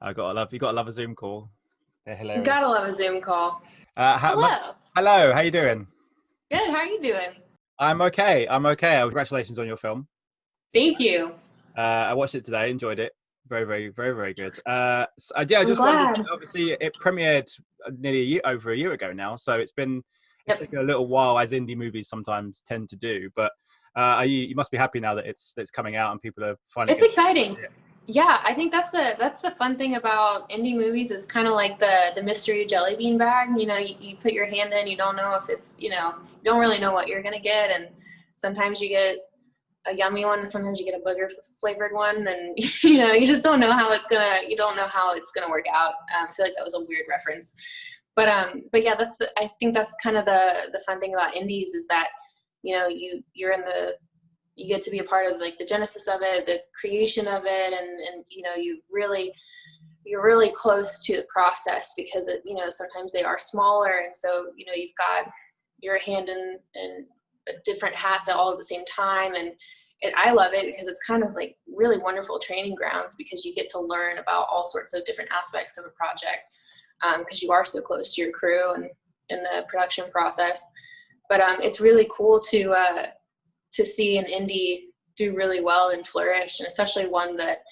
You gotta love a Zoom call. They're hilarious. Gotta love a Zoom call. Uh, how, mu- Hello. Hello, how you doing? Good. How are you doing? I'm okay. I'm okay. Congratulations on your film. Thank you. I watched it today. Enjoyed it. Very, very, very, very good. Yeah, I I'm just wondered. glad. Obviously, it premiered nearly over a year ago now, so it's Yep. taken a little while, as indie movies sometimes tend to do. But you must be happy now that it's coming out and people are finally It's getting to exciting. see it. Yeah, I think that's the fun thing about indie movies is kind of like the mystery jelly bean bag. You put your hand in, you don't know if it's, you don't really know what you're gonna get, and sometimes you get a yummy one, and sometimes you get a booger flavored one, and you just don't know how you don't know how it's gonna work out. I feel like that was a weird reference, but yeah, I think that's kind of the fun thing about indies is that you're in the you get to be a part of like the genesis of it, the creation of it, and you're really close to the process because sometimes they are smaller, and so you've got your hand in different hats all at the same time, and I love it because it's kind of like really wonderful training grounds because you get to learn about all sorts of different aspects of a project because you are so close to your crew and in the production process. But it's really cool to see an indie do really well and flourish, and especially one that,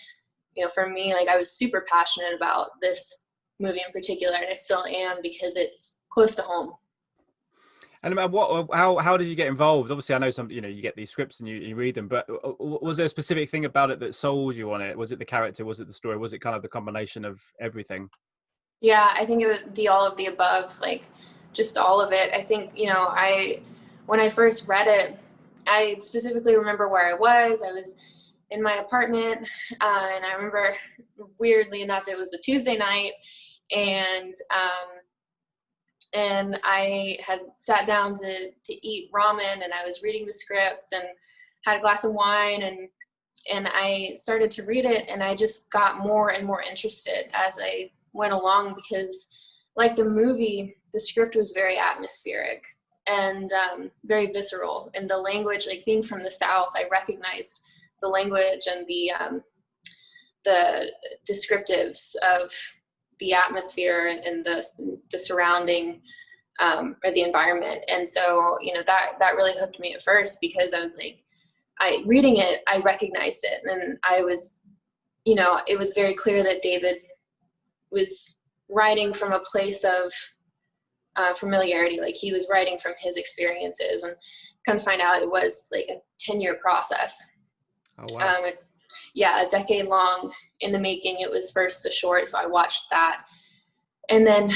for me, like I was super passionate about this movie in particular, and I still am because it's close to home. And how did you get involved? Obviously, I know you get these scripts and you read them, but was there a specific thing about it that sold you on it? Was it the character? Was it the story? Was it kind of the combination of everything? Yeah, I think it was all of the above, like just all of it. I think, when I first read it, I specifically remember where I was. I was in my apartment, and I remember, weirdly enough, it was a Tuesday night, and I had sat down to eat ramen, and I was reading the script and had a glass of wine, and I started to read it, and I just got more and more interested as I went along because, like the movie, the script was very atmospheric and very visceral, and the language, like being from the South, I recognized the language and the descriptives of the atmosphere and the surrounding or the environment. And so that really hooked me at first because I was like, reading it, I recognized it, and I was, it was very clear that David was writing from a place of familiarity. Like he was writing from his experiences, and come to find out it was like a 10-year process. Oh wow. Yeah, a decade long in the making. It was first a short, so I watched that, and then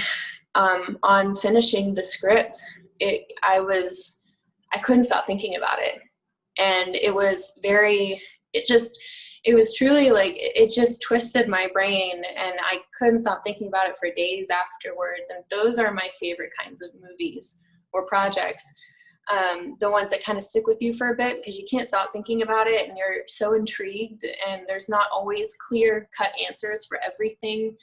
on finishing the script, I couldn't stop thinking about it, and it was truly like it just twisted my brain, and I couldn't stop thinking about it for days afterwards. And those are my favorite kinds of movies or projects, the ones that kind of stick with you for a bit because you can't stop thinking about it and you're so intrigued, and there's not always clear cut answers for everything,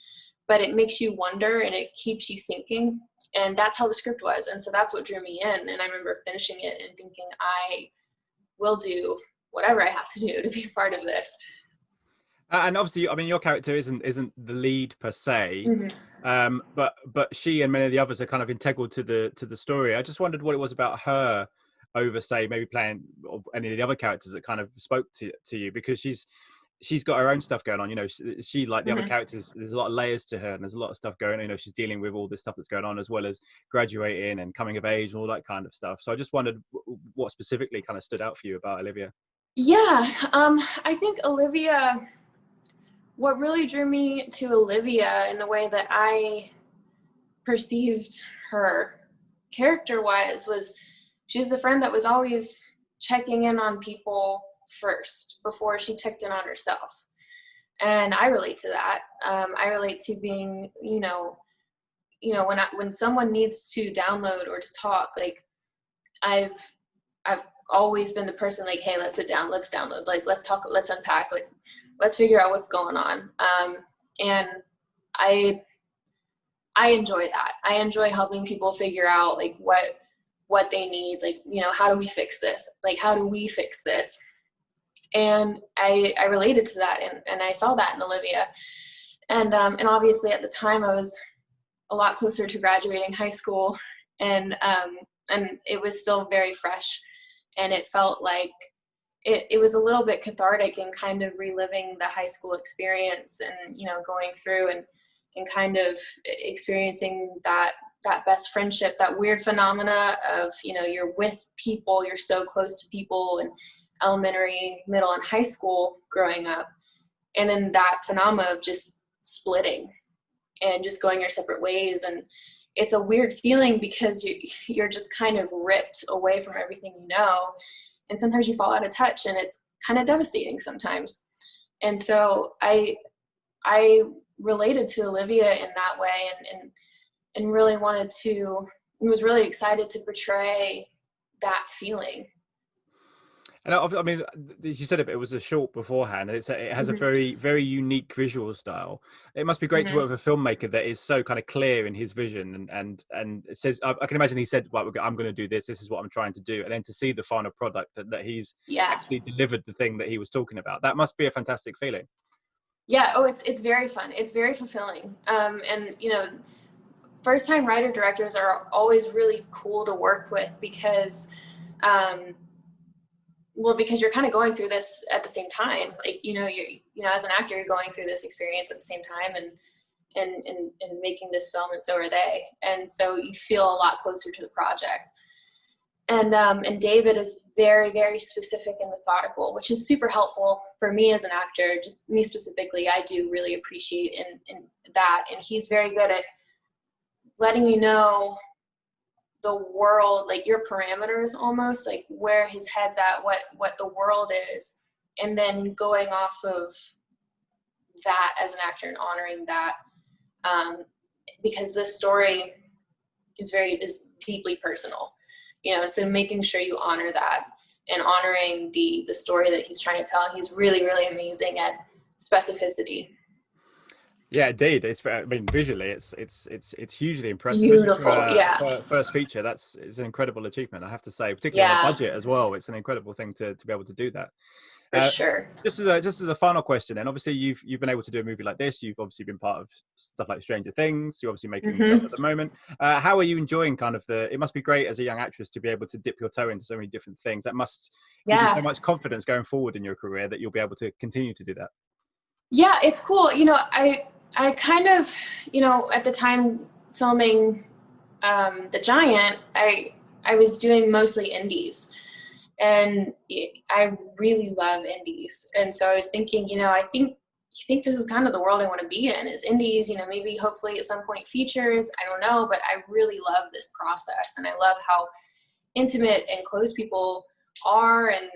but it makes you wonder and it keeps you thinking. And that's how the script was, and so that's what drew me in. And I remember finishing it and thinking, I will do whatever I have to do to be a part of this. And obviously, I mean, your character isn't the lead per se, Mm-hmm. but she and many of the others are kind of integral to the story. I just wondered what it was about her over, say, maybe playing or any of the other characters that kind of spoke to you, because she's got her own stuff going on. She like the other Mm-hmm. characters, there's a lot of layers to her, and there's a lot of stuff going on. She's dealing with all this stuff that's going on, as well as graduating and coming of age and all that kind of stuff. So I just wondered what specifically kind of stood out for you about Olivia. Yeah, I think what really drew me to Olivia in the way that I perceived her character-wise was she was the friend that was always checking in on people first before she checked in on herself. And I relate to that. I relate to being, when someone needs to download or to talk, like I've always been the person like, hey, let's sit down, let's download, like let's talk, let's unpack, like let's figure out what's going on. And I enjoy that. I enjoy helping people figure out like what they need, like, how do we fix this? Like, how do we fix this? And I related to that, and I saw that in Olivia. And obviously at the time I was a lot closer to graduating high school, and it was still very fresh, and it felt like it was a little bit cathartic and kind of reliving the high school experience, and, you know, going through and kind of experiencing that best friendship, that weird phenomena of, you know, you're with people, you're so close to people in elementary, middle, and high school growing up. And then that phenomena of just splitting and just going your separate ways. And it's a weird feeling because you're just kind of ripped away from everything you know. And sometimes you fall out of touch, and it's kind of devastating sometimes. And so I related to Olivia in that way, and really was really excited to portray that feeling. And I mean, you said it was a short beforehand, and it has a very, very unique visual style. It must be great to work with a filmmaker that is so kind of clear in his vision, and it says, I can imagine he said, right, I'm going to do this. This is what I'm trying to do. And then to see the final product, that he's actually delivered the thing that he was talking about. That must be a fantastic feeling. Yeah. Oh, it's very fun. It's very fulfilling. And, you know, first time writer directors are always really cool to work with because, because you're kind of going through this at the same time. Like, you know, as an actor, you're going through this experience at the same time, and making this film, and so are they. And so you feel a lot closer to the project. And David is very, very specific and methodical, which is super helpful for me as an actor. Just me specifically, I do really appreciate in that. And he's very good at letting you know the world, like your parameters almost, like where his head's at, what the world is, and then going off of that as an actor and honoring that, because this story is deeply personal, you know. So making sure you honor that and honoring the story that he's trying to tell. He's really, really amazing at specificity. Yeah, indeed. I mean, visually, it's hugely impressive. Beautiful, yeah. First feature, it's an incredible achievement, I have to say, particularly on a budget as well. It's an incredible thing to be able to do that. For sure. Just as a final question, and obviously you've been able to do a movie like this. You've obviously been part of stuff like Stranger Things. You're obviously making stuff at the moment. How are you enjoying kind of it must be great as a young actress to be able to dip your toe into so many different things. That must give you so much confidence going forward in your career that you'll be able to continue to do that. Yeah, it's cool. You know, I kind of, you know, at the time filming The Giant, I was doing mostly indies, and I really love indies. And so I was thinking, you know, I think this is kind of the world I want to be in, is indies, you know, maybe hopefully at some point features, I don't know, but I really love this process, and I love how intimate and close people are, and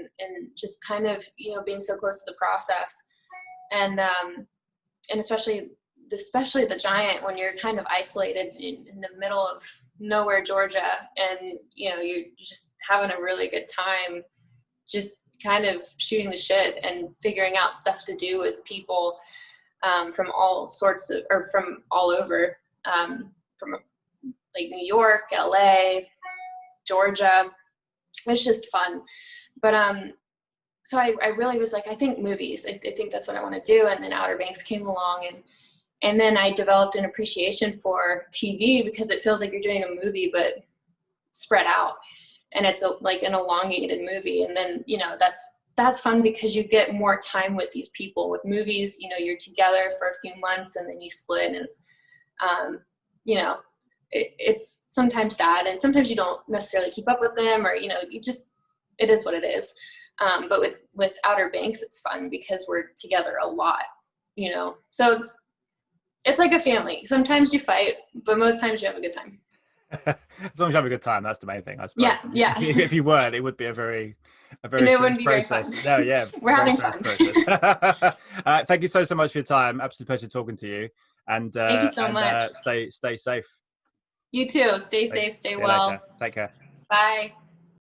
just kind of, you know, being so close to the process. And especially The Giant, when you're kind of isolated in the middle of nowhere, Georgia, and, you know, you're just having a really good time, just kind of shooting the shit and figuring out stuff to do with people from all sorts of, or from all over, from like New York, LA, Georgia. It's just fun. But so I really was like, I think movies, I think that's what I want to do. And then Outer Banks came along, and then I developed an appreciation for TV, because it feels like you're doing a movie, but spread out, and it's like an elongated movie. And then, you know, that's fun because you get more time with these people. With movies, you know, you're together for a few months and then you split, and it's, you know, it's sometimes sad, and sometimes you don't necessarily keep up with them, or, you know, it is what it is. But with Outer Banks, it's fun because we're together a lot, you know. So it's like a family. Sometimes you fight, but most times you have a good time. As long as you have a good time, that's the main thing, I suppose. Yeah. If you weren't, it would be a very strange process. Very fun. No, yeah. We're having fun. Thank you so much for your time. Absolute pleasure talking to you. And thank you so much. Stay safe. You too. Stay safe. Stay well. Later. Take care. Bye.